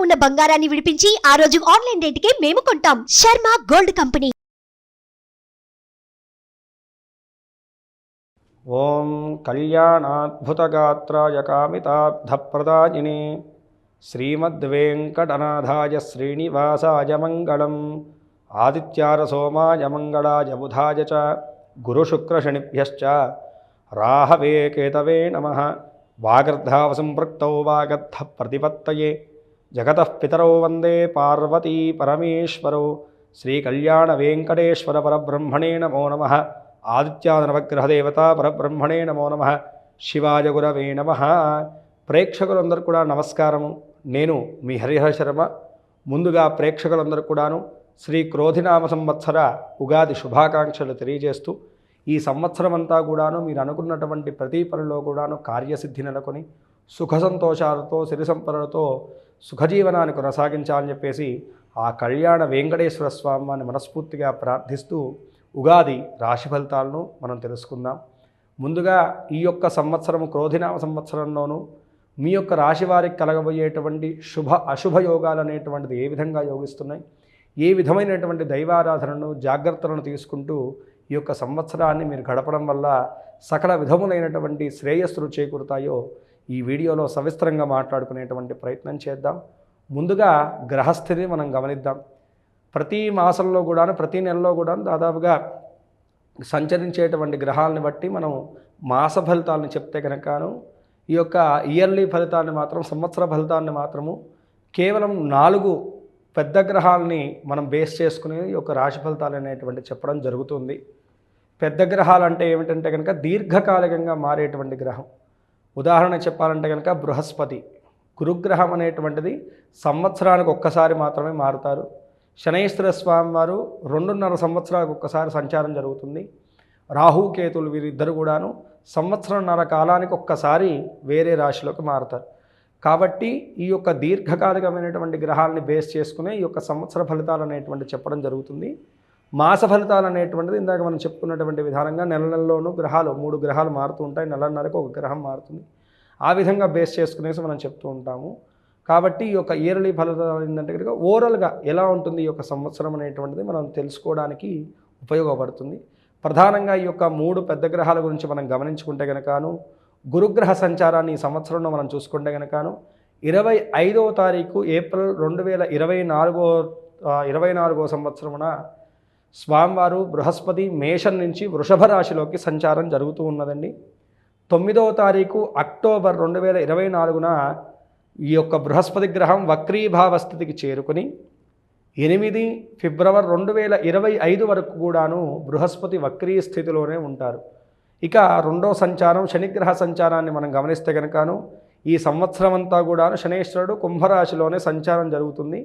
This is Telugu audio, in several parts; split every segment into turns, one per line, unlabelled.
ఉన్న బంగారాన్ని విడిపించి ఆ రోజు ఆన్లైన్ రేటుకే మేము కొంటాం. Sharma gold company.
ఓం కళ్యాణాద్భుతగాత్రాయ కామితార్థప్రదాయినే శ్రీమద్వేంకటనాథాయ శ్రీనివాసాయ మంగళం. ఆదిత్యాయ సోమాయ మంగళాయ బుధాయ చ గురుశుక్రశనిభ్యశ్చ రాహవే కేతవే నమః. వాగర్ధావసంపృక్తౌ వాగర్ధ ప్రతిపత్తయే జగతః పితరౌ వందే పార్వతీ పరమేశ్వరౌ. శ్రీకళ్యాణ వెంకటేశ్వర పరబ్రహ్మణే నమో నమః. ఆదిత్యానవగ్రహదేవత పరబ్రహ్మణే నమో నమః. శివాయ గురవే నమః. ప్రేక్షకులందరూ కూడా నమస్కారము. నేను మీ హరిహర శర్మ. ముందుగా ప్రేక్షకులందరూ కూడాను శ్రీ క్రోధినామ సంవత్సర ఉగాది శుభాకాంక్షలు తెలియజేస్తూ, ఈ సంవత్సరం అంతా కూడాను మీరు అనుకున్నటువంటి ప్రతి పనిలో కూడాను కార్యసిద్ధి నెలకొని సుఖ సంతోషాలతో సిరి సంపదలతో సుఖజీవనాన్ని కొనసాగించాలని చెప్పేసి ఆ కళ్యాణ వెంకటేశ్వర స్వామిని మనస్ఫూర్తిగా ప్రార్థిస్తూ ఉగాది రాశి ఫలితాలను మనం తెలుసుకుందాం. ముందుగా ఈ యొక్క సంవత్సరము క్రోధినామ సంవత్సరంలోనూ మీ యొక్క రాశి వారికి కలగబోయేటువంటి శుభ అశుభ యోగాలు అనేటువంటిది ఏ విధంగా యోగిస్తున్నాయి, ఏ విధమైనటువంటి దైవారాధనను జాగ్రత్తలను తీసుకుంటూ ఈ యొక్క సంవత్సరాన్ని మీరు గడపడం వల్ల సకల విధములైనటువంటి శ్రేయస్సులు చేకూరుతాయో ఈ వీడియోలో సవిస్తరంగా మాట్లాడుకునేటువంటి ప్రయత్నం చేద్దాం. ముందుగా గ్రహస్థితిని మనం గమనిద్దాం. ప్రతి మాసంలో కూడాను ప్రతి నెలలో కూడా దాదాపుగా సంచరించేటువంటి గ్రహాలను బట్టి మనం మాస ఫలితాలను చెప్తే కనుకను ఈ యొక్క ఇయర్లీ ఫలితాన్ని మాత్రం సంవత్సర ఫలితాన్ని మాత్రము కేవలం 4 పెద్ద గ్రహాలని మనం బేస్ చేసుకుని ఈ యొక్క రాశి ఫలితాలు అనేటువంటి చెప్పడం జరుగుతుంది. పెద్ద గ్రహాలు అంటే ఏమిటంటే కనుక దీర్ఘకాలికంగా మారేటువంటి గ్రహం. ఉదాహరణ చెప్పాలంటే కనుక బృహస్పతి గురుగ్రహం అనేటువంటిది సంవత్సరానికి ఒక్కసారి మాత్రమే మారుతారు. శనైశ్వర స్వామి వారు 2.5 సంవత్సరాలకు ఒక్కసారి సంచారం జరుగుతుంది. రాహుకేతులు వీరిద్దరు కూడాను సంవత్సరంన్నర కాలానికి ఒక్కసారి వేరే రాశిలోకి మారుతారు. కాబట్టి ఈ యొక్క దీర్ఘకాలికమైనటువంటి గ్రహాలని బేస్ చేసుకునే ఈ యొక్క సంవత్సర ఫలితాలు అనేటువంటి చెప్పడం జరుగుతుంది. మాస ఫలితాలు అనేటువంటిది ఇందాక మనం చెప్పుకున్నటువంటి విధానంగా నెలలోనూ గ్రహాలు 3 గ్రహాలు మారుతూ ఉంటాయి. నెలన్నరకు ఒక గ్రహం మారుతుంది. ఆ విధంగా బేస్ చేసుకునేసి మనం చెప్తూ ఉంటాము. కాబట్టి ఈ యొక్క ఇయర్లీ ఫలితాలు ఏంటంటే కనుక ఓవరాల్గా ఎలా ఉంటుంది ఈ యొక్క సంవత్సరం అనేటువంటిది మనం తెలుసుకోవడానికి ఉపయోగపడుతుంది. ప్రధానంగా ఈ యొక్క 3 పెద్ద గ్రహాల గురించి మనం గమనించుకుంటే కనుకను గురుగ్రహ సంచారాన్ని ఈ సంవత్సరంలో మనం చూసుకుంటే కనుకను 25వ తారీఖు ఏప్రిల్ 2024 సంవత్సరమున స్వామివారు బృహస్పతి మేషం నుంచి వృషభ రాశిలోకి సంచారం జరుగుతూ ఉన్నదండి. 9వ తారీఖు అక్టోబర్ 2024న ఈ యొక్క బృహస్పతి గ్రహం వక్రీభావ స్థితికి చేరుకుని 8 ఫిబ్రవరి 2025 వరకు కూడాను బృహస్పతి వక్రీ స్థితిలోనే ఉంటారు. ఇక రెండో సంచారం శనిగ్రహ సంచారాన్ని మనం గమనిస్తే కనుకను ఈ సంవత్సరం అంతా కూడాను శనేశ్వరుడు కుంభరాశిలోనే సంచారం జరుగుతుంది.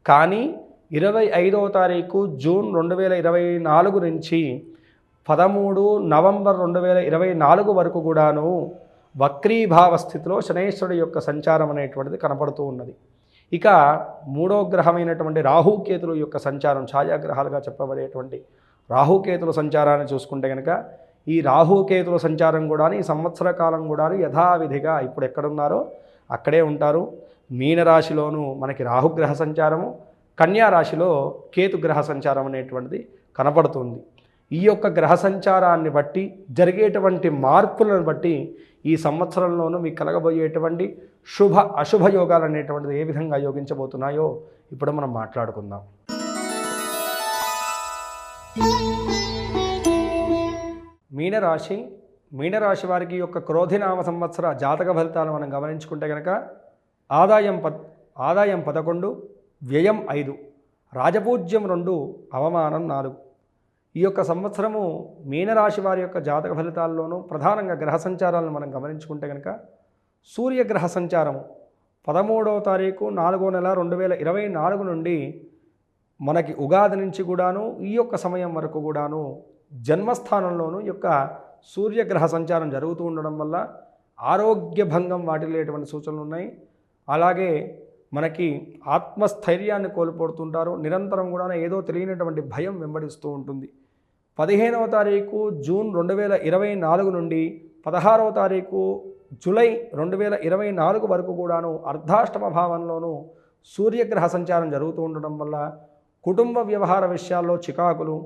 కానీ 25వ తారీఖు జూన్ 2024 నుంచి 13 నవంబర్ 2024 వరకు కూడాను వక్రీభావ స్థితిలో శనేశ్వరుడు యొక్క సంచారం అనేటువంటిది కనపడుతూ ఉన్నది. ఇక 3వ గ్రహమైనటువంటి రాహుకేతుల యొక్క సంచారం, ఛాయాగ్రహాలుగా చెప్పబడేటువంటి రాహుకేతుల సంచారాన్ని చూసుకుంటే కనుక ఈ రాహుకేతుల సంచారం కూడా ఈ సంవత్సర కాలం కూడా యథావిధిగా ఇప్పుడు ఎక్కడున్నారో అక్కడే ఉంటారు. మీనరాశిలోనూ మనకి రాహుగ్రహ సంచారము, కన్యా రాశిలో కేతుగ్రహ సంచారం అనేటువంటిది కనపడుతుంది. ఈ యొక్క గ్రహ సంచారాన్ని బట్టి జరిగేటువంటి మార్పులను బట్టి ఈ సంవత్సరంలోనూ మీకు కలగబోయేటువంటి శుభ అశుభ యోగాలు అనేటువంటిది ఏ విధంగా యోగించబోతున్నాయో ఇప్పుడు మనం మాట్లాడుకుందాం. మీనరాశి వారికి యొక్క క్రోధినామ సంవత్సర జాతక ఫలితాలు మనం గమనించుకుంటే కనుక ఆదాయం 11, వ్యయం 5, రాజపూజ్యం 2, అవమానం 4. ఈ యొక్క సంవత్సరము మీనరాశి వారి యొక్క జాతక ఫలితాల్లోనూ ప్రధానంగా గ్రహ సంచారాలను మనం గమనించుకుంటే కనుక సూర్యగ్రహ సంచారము 13వ తారీఖు 4వ నెల 2024 నుండి మనకి ఉగాది నుంచి కూడాను ఈ యొక్క సమయం వరకు కూడాను జన్మస్థానంలోనూ యొక్క సూర్యగ్రహ సంచారం జరుగుతూ ఉండడం వల్ల ఆరోగ్య భంగం వాటిల్లేటువంటి సూచనలు ఉన్నాయి. అలాగే మనకి ఆత్మస్థైర్యాన్ని కోల్పోతుంటారు. నిరంతరం కూడా ఏదో తెలియనటువంటి భయం వెంబడిస్తూ ఉంటుంది. 15వ తారీఖు జూన్ 2024 నుండి 16వ తారీఖు జూలై 2024 వరకు కూడాను అర్ధాష్టమ భావంలోనూ సూర్యగ్రహ సంచారం జరుగుతూ ఉండడం వల్ల కుటుంబ వ్యవహార విషయాల్లో చికాకులు,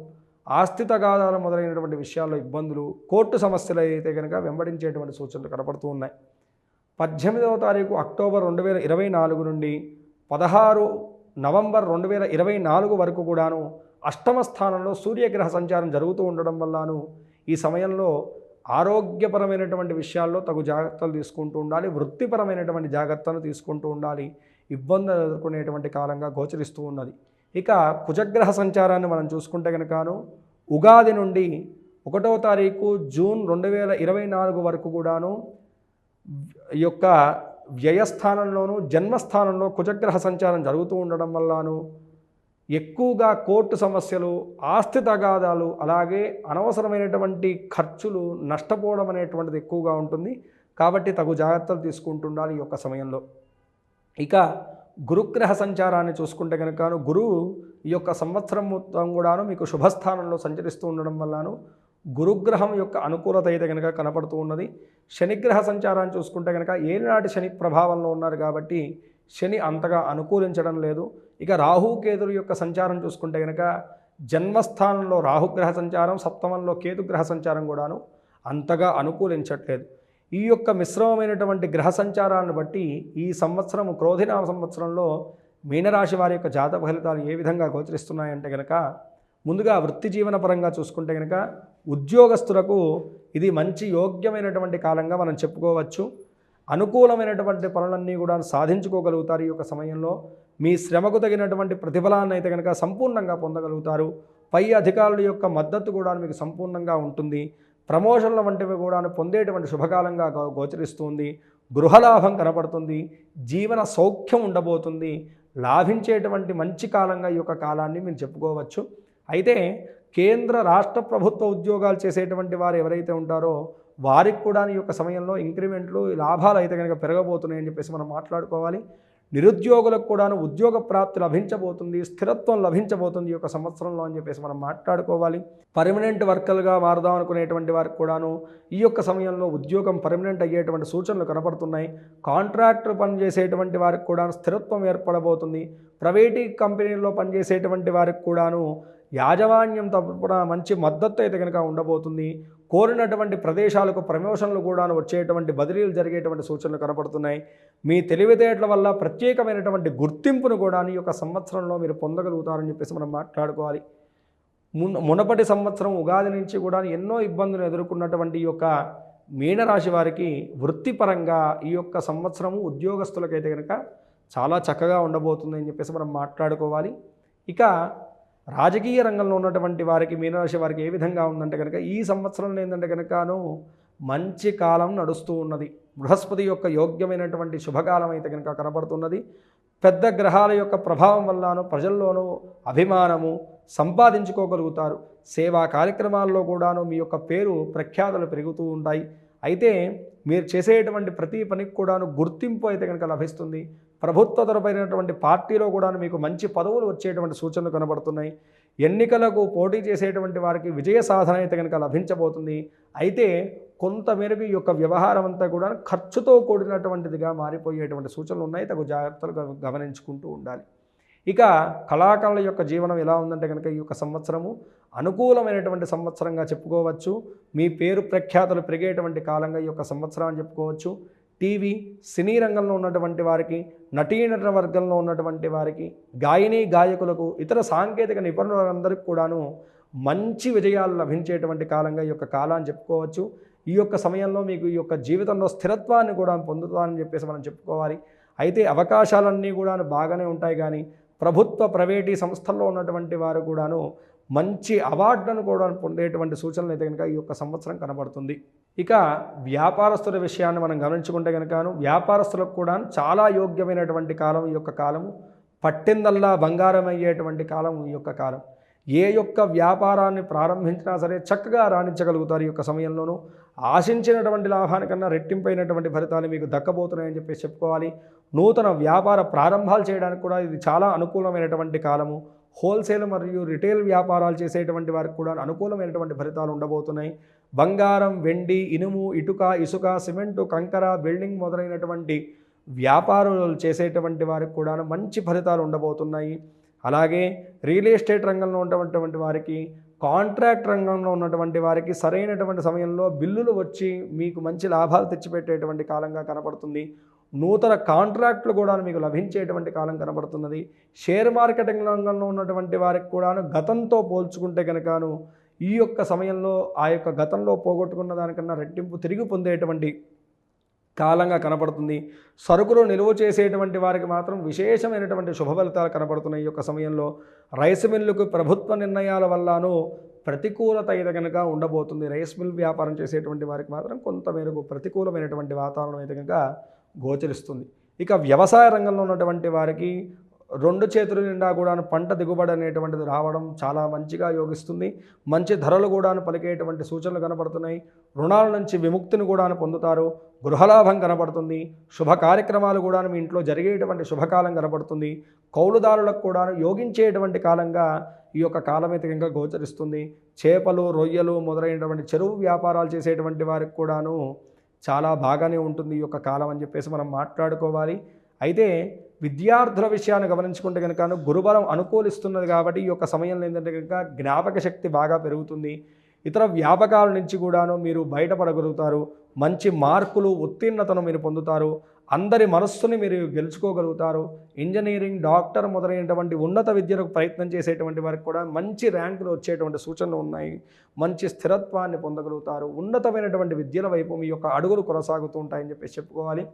ఆస్తి తగాదాలు మొదలైనటువంటి విషయాల్లో ఇబ్బందులు, కోర్టు సమస్యలు అయితే కనుక వెంబడించేటువంటి సూచనలు కనపడుతూ ఉన్నాయి. 18వ తారీఖు అక్టోబర్ 2024 నుండి 16 నవంబర్ 2024 వరకు కూడాను అష్టమ స్థానంలో సూర్యగ్రహ సంచారం జరుగుతూ ఉండడం వల్లను ఈ సమయంలో ఆరోగ్యపరమైనటువంటి విషయాల్లో తగు జాగ్రత్తలు తీసుకుంటూ ఉండాలి. వృత్తిపరమైనటువంటి జాగ్రత్తలు తీసుకుంటూ ఉండాలి. ఇబ్బందులు ఎదుర్కొనేటువంటి కాలంగా గోచరిస్తూ ఉన్నది. ఇక కుజగ్రహ సంచారాన్ని మనం చూసుకుంటే కనుకను ఉగాది నుండి 1వ తారీఖు జూన్ 2024 వరకు కూడాను ఈ యొక్క వ్యయస్థానంలోనూ జన్మస్థానంలో కుజగ్రహ సంచారం జరుగుతూ ఉండడం వల్లను ఎక్కువగా కోర్టు సమస్యలు, ఆస్తి తగాదాలు, అలాగే అనవసరమైనటువంటి ఖర్చులు, నష్టపోవడం అనేటువంటిది ఎక్కువగా ఉంటుంది. కాబట్టి తగు జాగ్రత్తలు తీసుకుంటుండాలి ఈ యొక్క సమయంలో. ఇక గురుగ్రహ సంచారాన్ని చూసుకుంటే కనుక గురువు ఈ యొక్క సంవత్సరం మొత్తం కూడాను మీకు శుభస్థానంలో సంచరిస్తూ ఉండడం వల్లను గురుగ్రహం యొక్క అనుకూలత అయితే కనుక కనపడుతూ ఉన్నది. శనిగ్రహ సంచారాన్ని చూసుకుంటే కనుక ఏలినాటి శని ప్రభావంలో ఉన్నారు కాబట్టి శని అంతగా అనుకూలించడం లేదు. ఇక రాహుకేతుల యొక్క సంచారం చూసుకుంటే కనుక జన్మస్థానంలో రాహుగ్రహ సంచారం, సప్తమంలో కేతుగ్రహ సంచారం కూడాను అంతగా అనుకూలించట్లేదు. ఈ యొక్క మిశ్రమమైనటువంటి గ్రహ సంచారాలను బట్టి ఈ సంవత్సరం క్రోధినామ సంవత్సరంలో మీనరాశి వారి యొక్క జాతక ఫలితాలు ఏ విధంగా గోచరిస్తున్నాయంటే కనుక ముందుగా వృత్తి జీవన పరంగా చూసుకుంటే కనుక ఉద్యోగస్తులకు ఇది మంచి యోగ్యమైనటువంటి కాలంగా మనం చెప్పుకోవచ్చు. అనుకూలమైనటువంటి పనులన్నీ కూడా సాధించుకోగలుగుతారు. ఈ యొక్క సమయంలో మీ శ్రమకు తగినటువంటి ప్రతిఫలాన్ని అయితే కనుక సంపూర్ణంగా పొందగలుగుతారు. పై అధికారుల యొక్క మద్దతు కూడా మీకు సంపూర్ణంగా ఉంటుంది. ప్రమోషన్ల వంటివి కూడా పొందేటువంటి శుభకాలంగా గోచరిస్తుంది. గృహలాభం కనపడుతుంది. జీవన సౌఖ్యం ఉండబోతుంది. లాభించేటువంటి మంచి కాలంగా ఈ యొక్క కాలాన్ని మీరు చెప్పుకోవచ్చు. అయితే కేంద్ర రాష్ట్ర ప్రభుత్వ ఉద్యోగాలు చేసేటువంటి వారు ఎవరైతే ఉంటారో వారికి కూడా ఈ యొక్క సమయంలో ఇంక్రిమెంట్లు, లాభాలు అయితే కనుక పెరగబోతున్నాయని చెప్పేసి మనం మాట్లాడుకోవాలి. నిరుద్యోగులకు కూడాను ఉద్యోగ ప్రాప్తి లభించబోతుంది, స్థిరత్వం లభించబోతుంది ఈ యొక్క సంవత్సరంలో అని చెప్పేసి మనం మాట్లాడుకోవాలి. పర్మనెంట్ వర్కర్గా మారుదాం అనుకునేటువంటి వారికి కూడాను ఈ యొక్క సమయంలో ఉద్యోగం పర్మనెంట్ అయ్యేటువంటి సూచనలు కనపడుతున్నాయి. కాంట్రాక్టర్ పనిచేసేటువంటి వారికి కూడా స్థిరత్వం ఏర్పడబోతుంది. ప్రైవేటీ కంపెనీల్లో పనిచేసేటువంటి వారికి కూడాను యాజమాన్యం తరపున మంచి మద్దతు అయితే కనుక ఉండబోతుంది. కోరినటువంటి ప్రదేశాలకు ప్రమోషన్లు కూడా వచ్చేటువంటి బదిలీలు జరిగేటువంటి సూచనలు కనపడుతున్నాయి. మీ తెలివితేటల వల్ల ప్రత్యేకమైనటువంటి గుర్తింపును కూడా ఈ యొక్క సంవత్సరంలో మీరు పొందగలుగుతారని చెప్పేసి మనం మాట్లాడుకోవాలి. మునపటి సంవత్సరం ఉగాది నుంచి కూడా ఎన్నో ఇబ్బందులు ఎదుర్కొన్నటువంటి ఈ యొక్క మీనరాశి వారికి వృత్తిపరంగా ఈ యొక్క సంవత్సరము ఉద్యోగస్తులకైతే కనుక చాలా చక్కగా ఉండబోతుందని చెప్పేసి మనం మాట్లాడుకోవాలి. ఇక రాజకీయ రంగంలో ఉన్నటువంటి వారికి, మీనరాశి వారికి ఏ విధంగా ఉందంటే కనుక ఈ సంవత్సరంలో ఏంటంటే కనుకను మంచి కాలం నడుస్తూ ఉన్నది. బృహస్పతి యొక్క యోగ్యమైనటువంటి శుభకాలం అయితే కనుక కనపడుతున్నది. పెద్ద గ్రహాల యొక్క ప్రభావం వల్లను ప్రజల్లోనూ అభిమానము సంపాదించుకోగలుగుతారు. సేవా కార్యక్రమాల్లో కూడాను మీ యొక్క పేరు ప్రఖ్యాతలు పెరుగుతూ ఉంటాయి. అయితే మీరు చేసేటువంటి ప్రతి పనికి కూడాను గుర్తింపు అయితే కనుక లభిస్తుంది. ప్రభుత్వ తరపునటువంటి పార్టీలో కూడా మీకు మంచి పదవులు వచ్చేటువంటి సూచనలు కనబడుతున్నాయి. ఎన్నికలకు పోటీ చేసేటువంటి వారికి విజయ సాధన అయితే కనుక లభించబోతుంది. అయితే కొంతమేరకు ఈ యొక్క వ్యవహారం అంతా కూడా ఖర్చుతో కూడినటువంటిదిగా మారిపోయేటువంటి సూచనలు ఉన్నాయి. తగు జాగ్రత్తలు గమనించుకుంటూ ఉండాలి. ఇక కళాకారుల యొక్క జీవనం ఎలా ఉందంటే కనుక ఈ యొక్క సంవత్సరము అనుకూలమైనటువంటి సంవత్సరంగా చెప్పుకోవచ్చు. మీ పేరు ప్రఖ్యాతలు పెరిగేటువంటి కాలంగా ఈ యొక్క సంవత్సరం అని చెప్పుకోవచ్చు. టీవీ, సినీ రంగంలో ఉన్నటువంటి వారికి, నటీనట వర్గంలో ఉన్నటువంటి వారికి, గాయని గాయకులకు, ఇతర సాంకేతిక నిపుణులందరికీ కూడాను మంచి విజయాలు లభించేటువంటి కాలంగా ఈ యొక్క కాలాన్ని చెప్పుకోవచ్చు. ఈ యొక్క సమయంలో మీకు ఈ యొక్క జీవితంలో స్థిరత్వాన్ని కూడా పొందుతారని చెప్పేసి మనం చెప్పుకోవాలి. అయితే అవకాశాలన్నీ కూడా బాగానే ఉంటాయి. కానీ ప్రభుత్వ ప్రైవేటీ సంస్థల్లో ఉన్నటువంటి వారు కూడాను మంచి అవార్డులను కూడా పొందేటువంటి సూచనలు అయితే కనుక ఈ యొక్క సంవత్సరం కనబడుతుంది. ఇక వ్యాపారస్తుల విషయాన్ని మనం గమనించుకుంటే కనుకను వ్యాపారస్తులకు కూడా చాలా యోగ్యమైనటువంటి కాలం ఈ యొక్క కాలము. పట్టిందల్లా బంగారం అయ్యేటువంటి కాలం ఈ యొక్క కాలం. ఏ యొక్క వ్యాపారాన్ని ప్రారంభించినా సరే చక్కగా రాణించగలుగుతారు. ఈ యొక్క సమయంలోనూ ఆశించినటువంటి లాభానికన్నా రెట్టింపైనటువంటి ఫలితాలు మీకు దక్కబోతున్నాయని చెప్పేసి చెప్పుకోవాలి. నూతన వ్యాపార ప్రారంభాలు చేయడానికి కూడా ఇది చాలా అనుకూలమైనటువంటి కాలము. హోల్సేల్ మరియు రిటైల్ వ్యాపారాలు చేసేటువంటి వారికి కూడా అనుకూలమైనటువంటి ఫలితాలు ఉండబోతున్నాయి. బంగారం, వెండి, ఇనుము, ఇటుక, ఇసుక, సిమెంటు, కంకర, బిల్డింగ్ మొదలైనటువంటి వ్యాపారాలు చేసేటువంటి వారికి కూడా మంచి ఫలితాలు ఉండబోతున్నాయి. అలాగే రియల్ ఎస్టేట్ రంగంలో ఉన్నటువంటి వారికి, కాంట్రాక్ట్ రంగంలో ఉన్నటువంటి వారికి సరైనటువంటి సమయంలో బిల్లులు వచ్చి మీకు మంచి లాభాలు తెచ్చిపెట్టేటువంటి కాలంగా కనపడుతుంది. నూతన కాంట్రాక్టులు కూడా మీకు లభించేటువంటి కాలం కనబడుతున్నది. షేర్ మార్కెటింగ్ రంగంలో ఉన్నటువంటి వారికి కూడాను గతంతో పోల్చుకుంటే కనుకను ఈ యొక్క సమయంలో ఆ యొక్క గతంలో పోగొట్టుకున్న దానికన్నా రెట్టింపు తిరిగి పొందేటువంటి కాలంగా కనపడుతుంది. సరుకులు నిల్వ చేసేటువంటి వారికి మాత్రం విశేషమైనటువంటి శుభ ఫలితాలు కనపడుతున్నాయి. ఈ యొక్క సమయంలో రైస్ మిల్లుకు ప్రభుత్వ నిర్ణయాల వల్లను ప్రతికూలత అయితే కనుక ఉండబోతుంది. రైస్ మిల్ వ్యాపారం చేసేటువంటి వారికి మాత్రం కొంతమేరకు ప్రతికూలమైనటువంటి వాతావరణం అయితే కనుక గోచరిస్తుంది. ఇక వ్యవసాయ రంగంలో ఉన్నటువంటి వారికి 2 చేతుల నిండా కూడా పంట దిగుబడి అనేటువంటిది రావడం చాలా మంచిగా యోగిస్తుంది. మంచి ధరలు కూడా పలికేటువంటి సూచనలు కనబడుతున్నాయి. రుణాల నుంచి విముక్తిని కూడా పొందుతారు. గృహలాభం కనబడుతుంది. శుభ కార్యక్రమాలు కూడా మీ ఇంట్లో జరిగేటువంటి శుభకాలం కనబడుతుంది. కౌలుదారులకు కూడా యోగించేటువంటి కాలంగా ఈ యొక్క కాలం అయితే ఇంకా గోచరిస్తుంది. చేపలు, రొయ్యలు మొదలైనటువంటి చెరువు వ్యాపారాలు చేసేటువంటి వారికి కూడాను చాలా బాగానే ఉంటుంది ఈ యొక్క కాలం అని చెప్పేసి మనం మాట్లాడుకోవాలి. అయితే విద్యార్థుల విషయాన్ని గమనించుకుంటే కనుక గురుబలం అనుకూలిస్తున్నది కాబట్టి ఈ యొక్క సమయంలో ఏంటంటే కనుక జ్ఞాపక శక్తి బాగా పెరుగుతుంది. ఇతర వ్యాపకాల నుంచి కూడాను మీరు బయటపడగలుగుతారు. మంచి మార్కులు, ఉత్తీర్ణతను మీరు పొందుతారు. అందరి మనస్సుని మీరు గెలుచుకోగలుగుతారు. ఇంజనీరింగ్, డాక్టర్ మొదలైనటువంటి ఉన్నత విద్యలకు ప్రయత్నం చేసేటువంటి వారికి కూడా మంచి ర్యాంకులు వచ్చేటువంటి సూచనలు ఉన్నాయి. మంచి స్థిరత్వాన్ని పొందగలుగుతారు. ఉన్నతమైనటువంటి విద్యల వైపు మీ యొక్క అడుగులు కొనసాగుతూ ఉంటాయని చెప్పేసి చెప్పుకోవాలి.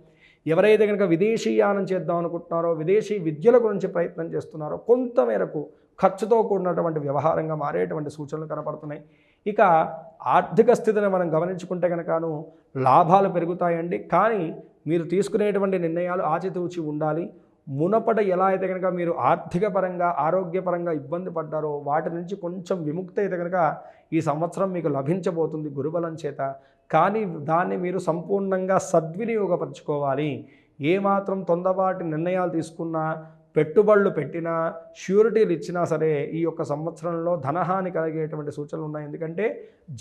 ఎవరైతే కనుక విదేశీయానం చేద్దాం అనుకుంటున్నారో, విదేశీ విద్యల గురించి ప్రయత్నం చేస్తున్నారో కొంతమేరకు ఖర్చుతో కూడినటువంటి వ్యవహారంగా మారేటువంటి సూచనలు కనపడుతున్నాయి. ఇక ఆర్థిక స్థితిని మనం గమనించుకుంటే కనుకను లాభాలు పెరుగుతాయండి. కానీ మీరు తీసుకునేటువంటి నిర్ణయాలు ఆచితూచి ఉండాలి. మునపట ఎలా అయితే కనుక మీరు ఆర్థిక పరంగా, ఆరోగ్యపరంగా ఇబ్బంది పడ్డారో వాటి నుంచి కొంచెం విముక్తి అయితే కనుక ఈ సంవత్సరం మీకు లభించబోతుంది గురుబలం చేత. కానీ దాన్ని మీరు సంపూర్ణంగా సద్వినియోగపరచుకోవాలి. ఏమాత్రం తొందరపాటి నిర్ణయాలు తీసుకున్నా, పెట్టుబడులు పెట్టినా, ష్యూరిటీలు ఇచ్చినా సరే ఈ యొక్క సంవత్సరంలో ధనహాని కలిగేటువంటి సూచనలు ఉన్నాయి. ఎందుకంటే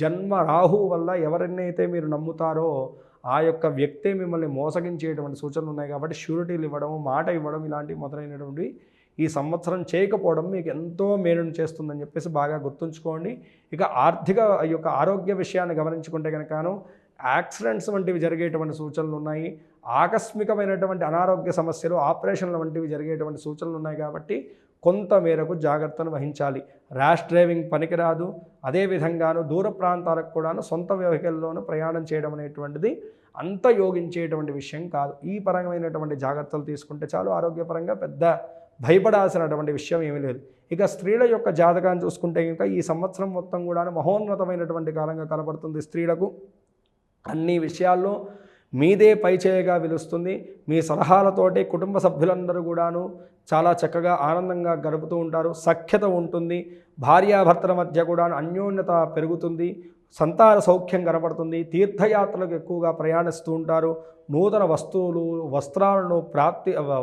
జన్మ రాహువు వల్ల ఎవరినైతే మీరు నమ్ముతారో ఆ యొక్క వ్యక్తే మిమ్మల్ని మోసగించేటువంటి సూచనలు ఉన్నాయి. కాబట్టి ష్యూరిటీలు ఇవ్వడం, మాట ఇవ్వడం ఇలాంటివి మొదలైనటువంటి ఈ సంవత్సరం చేయకపోవడం మీకు ఎంతో మేలును చేస్తుందని చెప్పేసి బాగా గుర్తుంచుకోండి. ఇక ఆర్థిక ఈ యొక్క ఆరోగ్య విషయాన్ని గమనించుకుంటే కనుకను యాక్సిడెంట్స్ వంటివి జరిగేటువంటి సూచనలు ఉన్నాయి. ఆకస్మికమైనటువంటి అనారోగ్య సమస్యలు, ఆపరేషన్ల వంటివి జరిగేటువంటి సూచనలు ఉన్నాయి. కాబట్టి కొంత మేరకు జాగ్రత్తను వహించాలి. ర్యాష్ డ్రైవింగ్ పనికిరాదు. అదేవిధంగాను దూర ప్రాంతాలకు కూడాను సొంత వెహికల్లోనూ ప్రయాణం చేయడం అనేటువంటిది అంత యోగించేటువంటి విషయం కాదు. ఈ పరమైనటువంటి జాగ్రత్తలు తీసుకుంటే చాలు. ఆరోగ్యపరంగా పెద్ద భయపడాల్సినటువంటి విషయం ఏమీ లేదు. ఇక స్త్రీల యొక్క జాతకాన్ని చూసుకుంటే కనుక ఈ సంవత్సరం మొత్తం కూడా మహోన్నతమైనటువంటి కాలంగా కనబడుతుంది. స్త్రీలకు అన్ని విషయాల్లో మీదే పైచేయగా పిలుస్తుంది. మీ సలహాలతోటి కుటుంబ సభ్యులందరూ కూడాను చాలా చక్కగా ఆనందంగా గడుపుతూ ఉంటారు. సఖ్యత ఉంటుంది. భార్యాభర్తల మధ్య కూడా అన్యోన్యత పెరుగుతుంది. సంతాన సౌఖ్యం కనబడుతుంది. తీర్థయాత్రలకు ఎక్కువగా ప్రయాణిస్తూ ఉంటారు. నూతన వస్తువులు,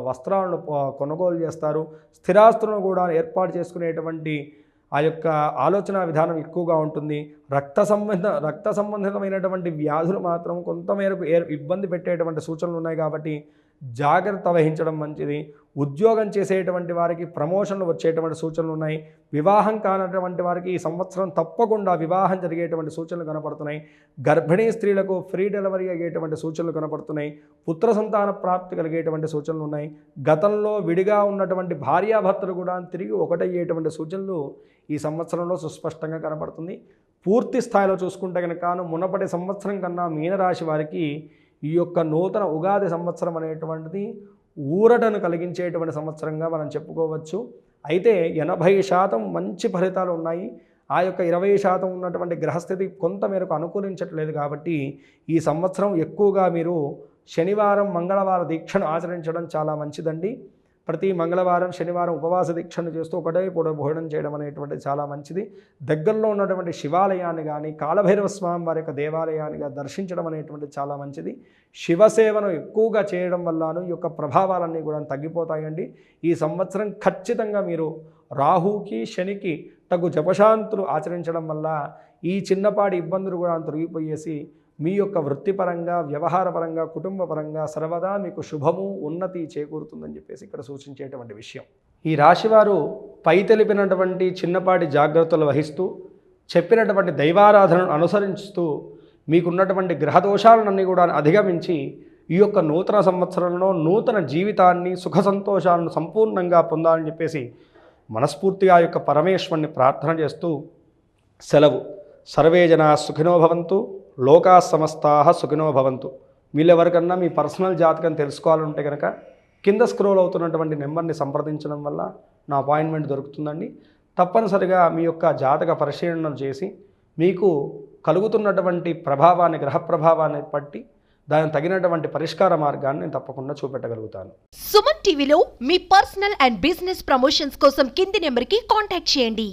వస్త్రాలను కొనుగోలు చేస్తారు. స్థిరాస్తులను కూడా ఏర్పాటు చేసుకునేటువంటి ఆ యొక్క ఆలోచన విధానం ఎక్కువగా ఉంటుంది. రక్త సంబంధితమైనటువంటి వ్యాధులు మాత్రం కొంతమేరకు ఇబ్బంది పెట్టేటువంటి సూచనలు ఉన్నాయి. కాబట్టి జాగ్రత్త వహించడం మంచిది. ఉద్యోగం చేసేటువంటి వారికి ప్రమోషన్లు వచ్చేటువంటి సూచనలు ఉన్నాయి. వివాహం కానటువంటి వారికి ఈ సంవత్సరం తప్పకుండా వివాహం జరిగేటువంటి సూచనలు కనపడుతున్నాయి. గర్భిణీ స్త్రీలకు ఫ్రీ డెలివరీ అయ్యేటువంటి సూచనలు కనపడుతున్నాయి. పుత్ర సంతాన ప్రాప్తి కలిగేటువంటి సూచనలు ఉన్నాయి. గతంలో విడిగా ఉన్నటువంటి భార్యాభర్తలు కూడా తిరిగి ఒకటయ్యేటువంటి సూచనలు ఈ సంవత్సరంలో సుస్పష్టంగా కనపడుతుంది. పూర్తి స్థాయిలో చూసుకుంటే కనుక మునపటి సంవత్సరం కన్నా మీనరాశి వారికి ఈ యొక్క నూతన ఉగాది సంవత్సరం అనేటువంటిది ఊరటను కలిగించేటువంటి సంవత్సరంగా మనం చెప్పుకోవచ్చు. అయితే 80% మంచి ఫలితాలు ఉన్నాయి. ఆ యొక్క 20% ఉన్నటువంటి గ్రహస్థితి కొంతమేరకు అనుకూలించట్లేదు. కాబట్టి ఈ సంవత్సరం ఎక్కువగా మీరు శనివారం, మంగళవారం దీక్షను ఆచరించడం చాలా మంచిదండి. ప్రతి మంగళవారం, శనివారం ఉపవాస దీక్షను చేస్తూ ఒకటే పూట భోజనం చేయడం అనేటువంటిది చాలా మంచిది. దగ్గరలో ఉన్నటువంటి శివాలయాన్ని కానీ, కాలభైరవ స్వామి వారి యొక్క దేవాలయాన్ని దర్శించడం అనేటువంటిది చాలా మంచిది. శివసేవను ఎక్కువగా చేయడం వల్లను ఈ యొక్క ప్రభావాలన్నీ కూడా తగ్గిపోతాయండి. ఈ సంవత్సరం ఖచ్చితంగా మీరు రాహుకి, శనికి తగు జపశాంతులు ఆచరించడం వల్ల ఈ చిన్నపాటి ఇబ్బందులు కూడా తొలగిపోయేసి మీ యొక్క వృత్తిపరంగా, వ్యవహారపరంగా, కుటుంబపరంగా సర్వదా మీకు శుభము, ఉన్నతి చేకూరుతుందని చెప్పేసి ఇక్కడ సూచించేటువంటి విషయం. ఈ రాశివారు పై తెలిపినటువంటి చిన్నపాటి జాగ్రత్తలు వహిస్తూ చెప్పినటువంటి దైవారాధనను అనుసరిస్తూ మీకున్నటువంటి గ్రహదోషాలన్నీ కూడా అధిగమించి ఈ యొక్క నూతన సంవత్సరంలో నూతన జీవితాన్ని, సుఖ సంతోషాలను సంపూర్ణంగా పొందాలని చెప్పేసి మనస్ఫూర్తిగా యొక్క పరమేశ్వరుని ప్రార్థన చేస్తూ సెలవు. సర్వే జనా సుఖినో భవంతు, లోకా సమస్తాః సుఖినో భవంతు. వీళ్ళెవరికన్నా మీ పర్సనల్ జాతకం తెలుసుకోవాలంటే కనుక కింద స్క్రోల్ అవుతున్నటువంటి నెంబర్ని సంప్రదించడం వల్ల నా అపాయింట్మెంట్ దొరుకుతుందండి. తప్పనిసరిగా మీ యొక్క జాతక పరిశీలన చేసి మీకు కలుగుతున్నటువంటి ప్రభావాన్ని, గ్రహ ప్రభావాన్ని బట్టి దానికి తగినటువంటి పరిష్కార మార్గాన్ని నేను తప్పకుండా చూపెట్టగలుగుతాను.
సుమన్ టీవీలో మీ పర్సనల్ అండ్ బిజినెస్ ప్రమోషన్స్ కోసం కింది నెంబర్కి కాంటాక్ట్ చేయండి.